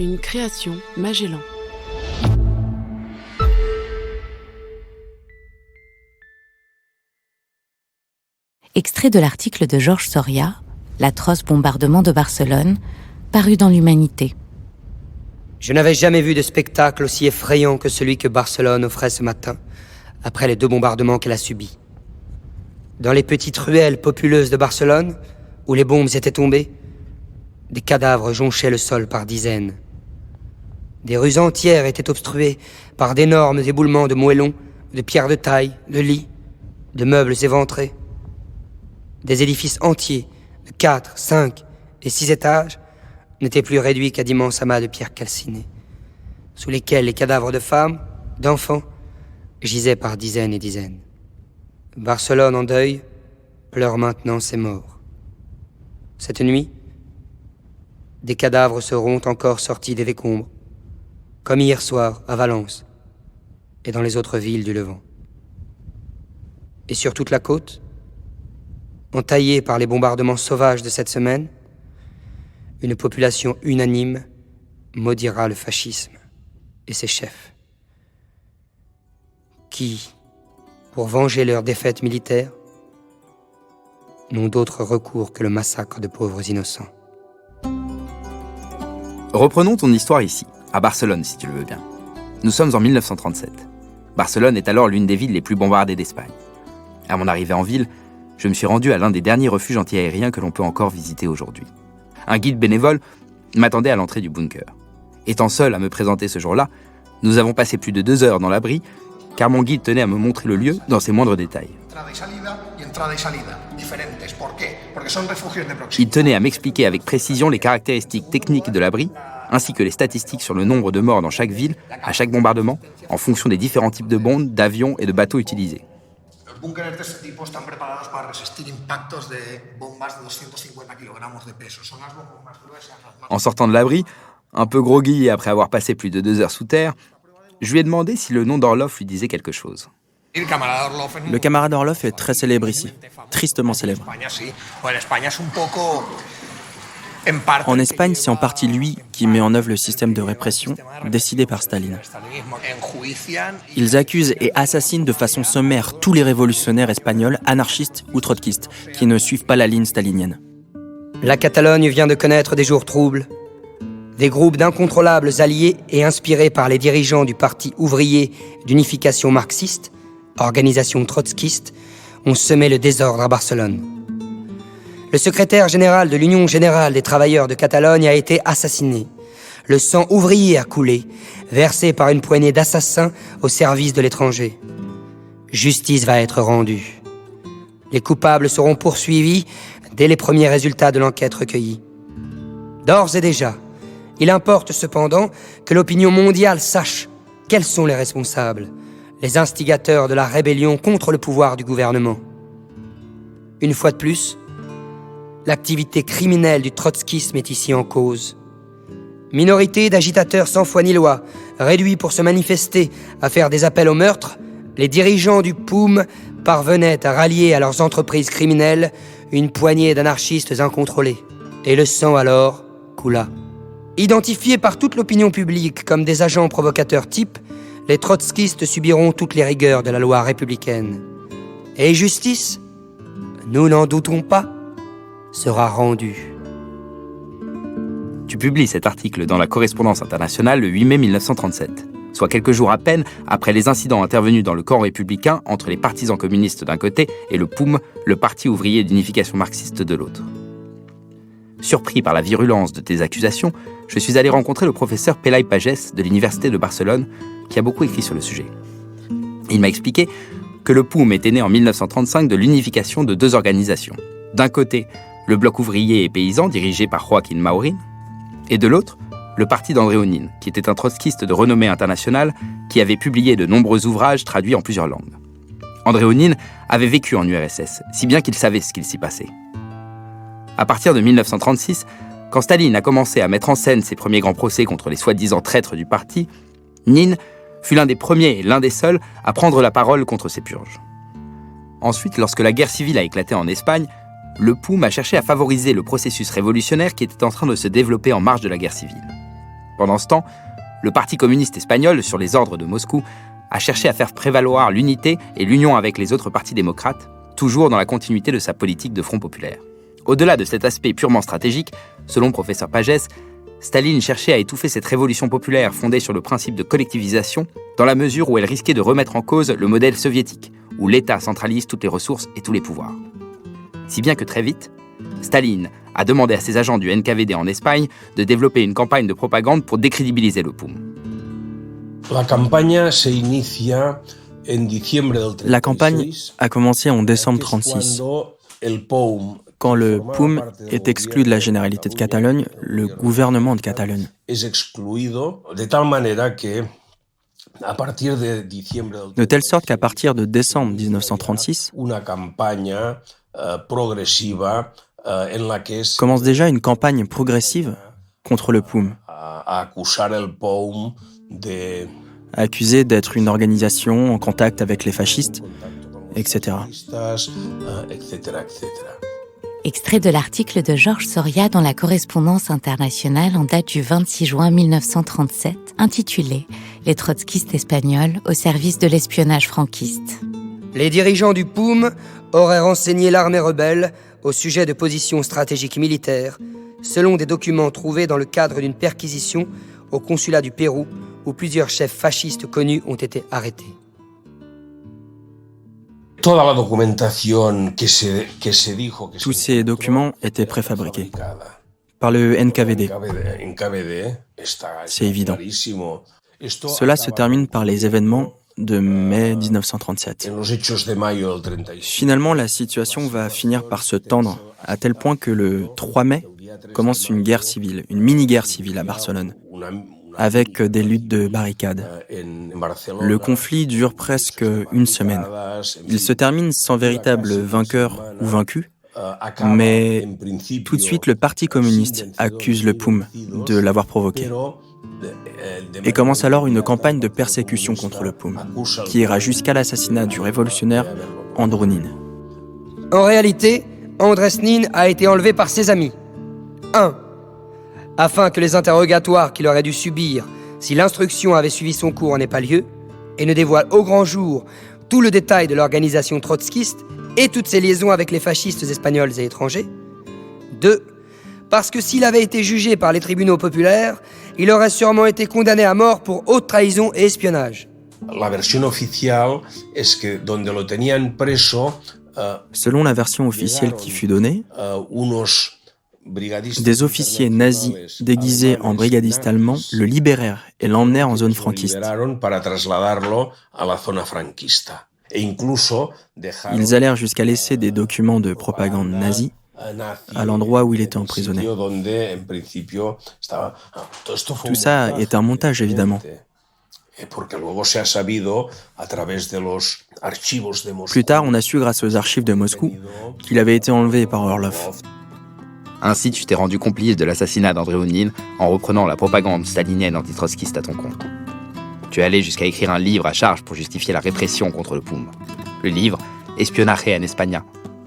Une création Magellan. Extrait de l'article de Georges Soria, L'atroce bombardement de Barcelone, paru dans l'Humanité. Je n'avais jamais vu de spectacle aussi effrayant que celui que Barcelone offrait ce matin, après les 2 bombardements qu'elle a subis. Dans les petites ruelles populeuses de Barcelone, où les bombes étaient tombées, des cadavres jonchaient le sol par dizaines. Des rues entières étaient obstruées par d'énormes éboulements de moellons, de pierres de taille, de lits, de meubles éventrés. Des édifices entiers, de 4, 5 et 6 étages, n'étaient plus réduits qu'à d'immenses amas de pierres calcinées, sous lesquels les cadavres de femmes, d'enfants, gisaient par dizaines et dizaines. Barcelone en deuil pleure maintenant ses morts. Cette nuit, des cadavres seront encore sortis des décombres, comme hier soir à Valence et dans les autres villes du Levant. Et sur toute la côte, entaillée par les bombardements sauvages de cette semaine, une population unanime maudira le fascisme et ses chefs, qui, pour venger leur défaite militaire, n'ont d'autre recours que le massacre de pauvres innocents. Reprenons ton histoire ici, à Barcelone si tu le veux bien. Nous sommes en 1937. Barcelone est alors l'une des villes les plus bombardées d'Espagne. À mon arrivée en ville, je me suis rendu à l'un des derniers refuges antiaériens que l'on peut encore visiter aujourd'hui. Un guide bénévole m'attendait à l'entrée du bunker. Étant seul à me présenter ce jour-là, nous avons passé plus de 2 heures dans l'abri, car mon guide tenait à me montrer le lieu dans ses moindres détails. Il tenait à m'expliquer avec précision les caractéristiques techniques de l'abri, ainsi que les statistiques sur le nombre de morts dans chaque ville, à chaque bombardement, en fonction des différents types de bombes, d'avions et de bateaux utilisés. En sortant de l'abri, un peu groggy et après avoir passé plus de 2 heures sous terre, je lui ai demandé si le nom d'Orloff lui disait quelque chose. Le camarade Orloff est très célèbre ici, tristement célèbre. En Espagne, c'est en partie lui qui met en œuvre le système de répression décidé par Staline. Ils accusent et assassinent de façon sommaire tous les révolutionnaires espagnols, anarchistes ou trotskistes, qui ne suivent pas la ligne stalinienne. La Catalogne vient de connaître des jours troubles. Des groupes d'incontrôlables alliés et inspirés par les dirigeants du Parti ouvrier d'unification marxiste, organisation trotskiste, ont semé le désordre à Barcelone. Le secrétaire général de l'Union générale des travailleurs de Catalogne a été assassiné. Le sang ouvrier a coulé, versé par une poignée d'assassins au service de l'étranger. Justice va être rendue. Les coupables seront poursuivis dès les premiers résultats de l'enquête recueillis. D'ores et déjà, il importe cependant que l'opinion mondiale sache quels sont les responsables, les instigateurs de la rébellion contre le pouvoir du gouvernement. Une fois de plus, l'activité criminelle du trotskisme est ici en cause. Minorité d'agitateurs sans foi ni loi, réduits pour se manifester à faire des appels au meurtre, les dirigeants du POUM parvenaient à rallier à leurs entreprises criminelles une poignée d'anarchistes incontrôlés. Et le sang alors coula. Identifiés par toute l'opinion publique comme des agents provocateurs types, les trotskistes subiront toutes les rigueurs de la loi républicaine. Et justice, nous n'en doutons pas, sera rendue. Tu publies cet article dans la Correspondance internationale le 8 mai 1937, soit quelques jours à peine après les incidents intervenus dans le camp républicain entre les partisans communistes d'un côté et le POUM, le Parti ouvrier d'unification marxiste de l'autre. Surpris par la virulence de tes accusations, je suis allé rencontrer le professeur Pelai Pagès de l'Université de Barcelone, qui a beaucoup écrit sur le sujet. Il m'a expliqué que le POUM était né en 1935 de l'unification de 2 organisations. D'un côté, le bloc ouvrier et paysan dirigé par Joaquín Maurín, et de l'autre, le parti d'André Onin, qui était un trotskiste de renommée internationale qui avait publié de nombreux ouvrages traduits en plusieurs langues. André Onin avait vécu en URSS, si bien qu'il savait ce qu'il s'y passait. À partir de 1936, quand Staline a commencé à mettre en scène ses premiers grands procès contre les soi-disant traîtres du parti, Nin fut l'un des premiers et l'un des seuls à prendre la parole contre ces purges. Ensuite, lorsque la guerre civile a éclaté en Espagne, le POUM a cherché à favoriser le processus révolutionnaire qui était en train de se développer en marge de la guerre civile. Pendant ce temps, le Parti communiste espagnol, sur les ordres de Moscou, a cherché à faire prévaloir l'unité et l'union avec les autres partis démocrates, toujours dans la continuité de sa politique de Front populaire. Au-delà de cet aspect purement stratégique, selon professeur Pagès, Staline cherchait à étouffer cette révolution populaire fondée sur le principe de collectivisation, dans la mesure où elle risquait de remettre en cause le modèle soviétique, où l'État centralise toutes les ressources et tous les pouvoirs. Si bien que très vite, Staline a demandé à ses agents du NKVD en Espagne de développer une campagne de propagande pour décrédibiliser le POUM. La campagne a commencé en décembre 1936. Quand le POUM est exclu de la Généralité de Catalogne, le gouvernement de Catalogne. De telle sorte qu'à partir de décembre 1936, commence déjà une campagne progressive contre le POUM, accusé d'être une organisation en contact avec les fascistes, etc. Extrait de l'article de Georges Soria dans la Correspondance internationale en date du 26 juin 1937, intitulé « Les trotskistes espagnols au service de l'espionnage franquiste ». Les dirigeants du POUM auraient renseigné l'armée rebelle au sujet de positions stratégiques militaires, selon des documents trouvés dans le cadre d'une perquisition au consulat du Pérou, où plusieurs chefs fascistes connus ont été arrêtés. Tous ces documents étaient préfabriqués par le NKVD. C'est évident. Cela se termine par les événements de mai 1937. Finalement, la situation va finir par se tendre à tel point que le 3 mai commence une guerre civile, une mini-guerre civile à Barcelone, avec des luttes de barricades. Le conflit dure presque une semaine. Il se termine sans véritable vainqueur ou vaincu, mais tout de suite le Parti communiste accuse le POUM de l'avoir provoqué. Et commence alors une campagne de persécution contre le POUM, qui ira jusqu'à l'assassinat du révolutionnaire Andronin. En réalité, Andrés Nin a été enlevé par ses amis. 1. Afin que les interrogatoires qu'il aurait dû subir si l'instruction avait suivi son cours n'aient pas lieu, et ne dévoilent au grand jour tout le détail de l'organisation trotskiste et toutes ses liaisons avec les fascistes espagnols et étrangers. 2. Parce que s'il avait été jugé par les tribunaux populaires, il aurait sûrement été condamné à mort pour haute trahison et espionnage. Selon la version officielle qui fut donnée, des officiers nazis déguisés en brigadistes allemands le libérèrent et l'emmenèrent en zone franquiste. Ils allèrent jusqu'à laisser des documents de propagande nazie à l'endroit où il était emprisonné. Tout ça est un montage, évidemment. Plus tard, on a su grâce aux archives de Moscou qu'il avait été enlevé par Orlov. Ainsi, tu t'es rendu complice de l'assassinat d'Andronin en reprenant la propagande stalinienne antitrotskiste à ton compte. Tu es allé jusqu'à écrire un livre à charge pour justifier la répression contre le POUM. Le livre « Espionaje en España »,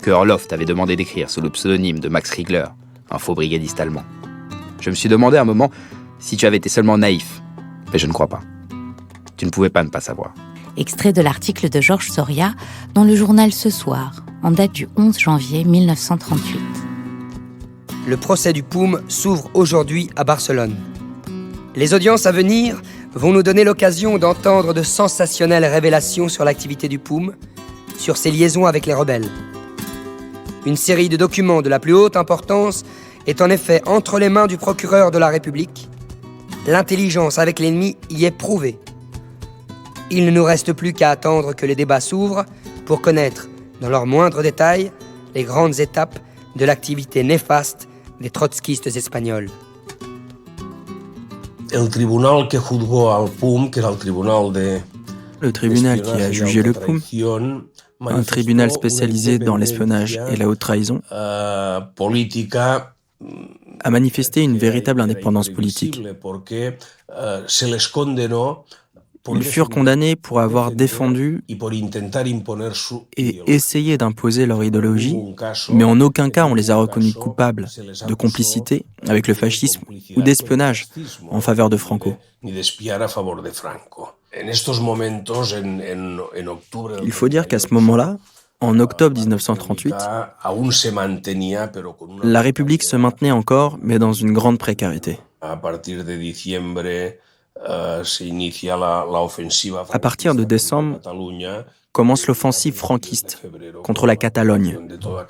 que Orlov t'avait demandé d'écrire sous le pseudonyme de Max Riegler, un faux brigadiste allemand. Je me suis demandé un moment si tu avais été seulement naïf, mais je ne crois pas. Tu ne pouvais pas ne pas savoir. Extrait de l'article de Georges Soria dans le journal Ce Soir, en date du 11 janvier 1938. Le procès du POUM s'ouvre aujourd'hui à Barcelone. Les audiences à venir vont nous donner l'occasion d'entendre de sensationnelles révélations sur l'activité du POUM, sur ses liaisons avec les rebelles. Une série de documents de la plus haute importance est en effet entre les mains du procureur de la République. L'intelligence avec l'ennemi y est prouvée. Il ne nous reste plus qu'à attendre que les débats s'ouvrent pour connaître, dans leurs moindres détails, les grandes étapes de l'activité néfaste des trotskistes espagnols. Le tribunal qui a jugé le POUM, un tribunal spécialisé dans l'espionnage et la haute trahison, a manifesté une véritable indépendance politique. Ils furent condamnés pour avoir défendu et essayé d'imposer leur idéologie, mais en aucun cas on les a reconnus coupables de complicité avec le fascisme ou d'espionnage en faveur de Franco. Il faut dire qu'à ce moment-là, en octobre 1938, la République se maintenait encore, mais dans une grande précarité. À partir de décembre, commence l'offensive franquiste contre la Catalogne,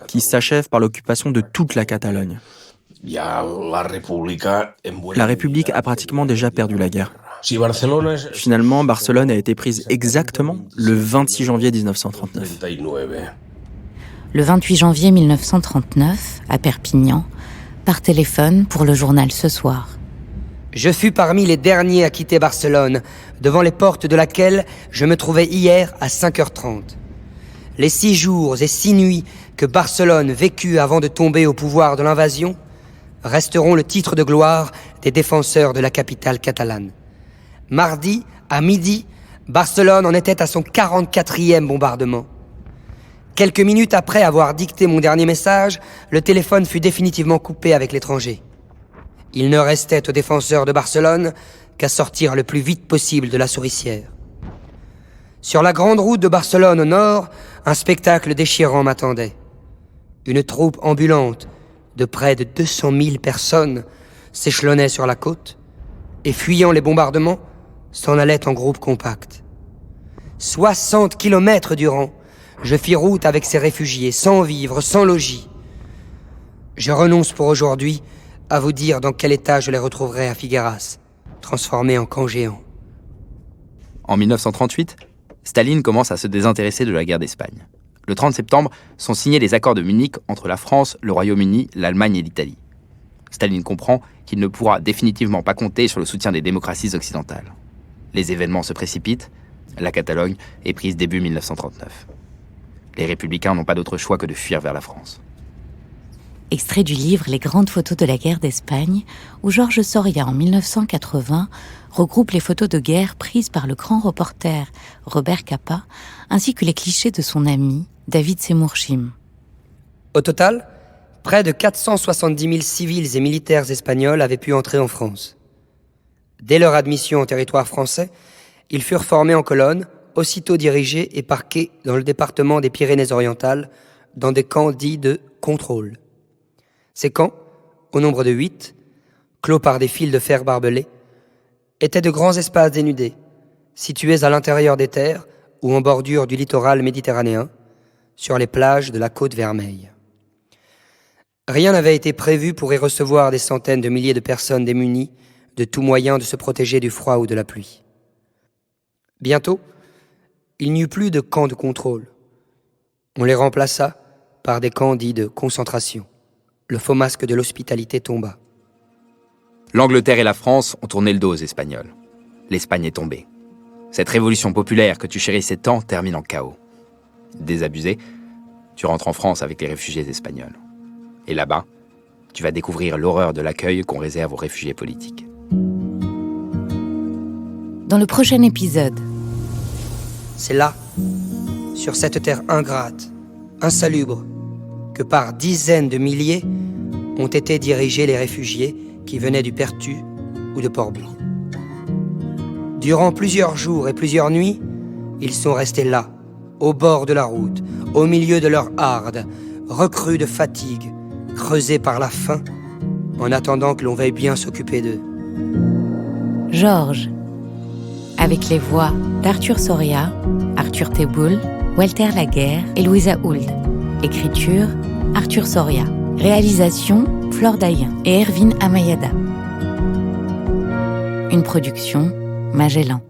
qui s'achève par l'occupation de toute la Catalogne. La République a pratiquement déjà perdu la guerre. Finalement, Barcelone a été prise exactement le 26 janvier 1939. Le 28 janvier 1939, à Perpignan, par téléphone pour le journal Ce Soir. Je fus parmi les derniers à quitter Barcelone, devant les portes de laquelle je me trouvais hier à 5h30. Les 6 jours et 6 nuits que Barcelone vécut avant de tomber au pouvoir de l'invasion resteront le titre de gloire des défenseurs de la capitale catalane. Mardi, à midi, Barcelone en était à son 44e bombardement. Quelques minutes après avoir dicté mon dernier message, le téléphone fut définitivement coupé avec l'étranger. Il ne restait aux défenseurs de Barcelone qu'à sortir le plus vite possible de la souricière. Sur la grande route de Barcelone au nord, un spectacle déchirant m'attendait. Une troupe ambulante de près de 200 000 personnes s'échelonnait sur la côte et, fuyant les bombardements, s'en allait en groupe compact. 60 kilomètres durant, je fis route avec ces réfugiés, sans vivres, sans logis. Je renonce pour aujourd'hui à vous dire dans quel état je les retrouverai à Figueras, transformés en camp géant. En 1938, Staline commence à se désintéresser de la guerre d'Espagne. Le 30 septembre sont signés les accords de Munich entre la France, le Royaume-Uni, l'Allemagne et l'Italie. Staline comprend qu'il ne pourra définitivement pas compter sur le soutien des démocraties occidentales. Les événements se précipitent, la Catalogne est prise début 1939. Les républicains n'ont pas d'autre choix que de fuir vers la France. Extrait du livre Les grandes photos de la guerre d'Espagne, où Georges Soria, en 1980, regroupe les photos de guerre prises par le grand reporter Robert Capa, ainsi que les clichés de son ami, David Semourchim. Au total, près de 470 000 civils et militaires espagnols avaient pu entrer en France. Dès leur admission au territoire français, ils furent formés en colonnes, aussitôt dirigés et parqués dans le département des Pyrénées-Orientales, dans des camps dits de contrôle. Ces camps, au nombre de 8, clos par des fils de fer barbelés, étaient de grands espaces dénudés, situés à l'intérieur des terres ou en bordure du littoral méditerranéen, sur les plages de la Côte Vermeille. Rien n'avait été prévu pour y recevoir des centaines de milliers de personnes démunies de tout moyen de se protéger du froid ou de la pluie. Bientôt, il n'y eut plus de camps de contrôle. On les remplaça par des camps dits de concentration. Le faux masque de l'hospitalité tomba. L'Angleterre et la France ont tourné le dos aux Espagnols. L'Espagne est tombée. Cette révolution populaire que tu chérissais tant termine en chaos. Désabusé, tu rentres en France avec les réfugiés espagnols. Et là-bas, tu vas découvrir l'horreur de l'accueil qu'on réserve aux réfugiés politiques. Dans le prochain épisode, c'est là, sur cette terre ingrate, insalubre, que par dizaines de milliers ont été dirigés les réfugiés qui venaient du Perthus ou de Port-Blanc. Durant plusieurs jours et plusieurs nuits, ils sont restés là, au bord de la route, au milieu de leur harde, recrus de fatigue, creusés par la faim, en attendant que l'on veuille bien s'occuper d'eux. Georges, avec les voix d'Arthur Soria, Arthur Teboul, Walter Laguerre et Louisa Hould. Écriture, Arthur Soria. Réalisation, Flore Dayen et Erwin Amayada. Une production, Magellan.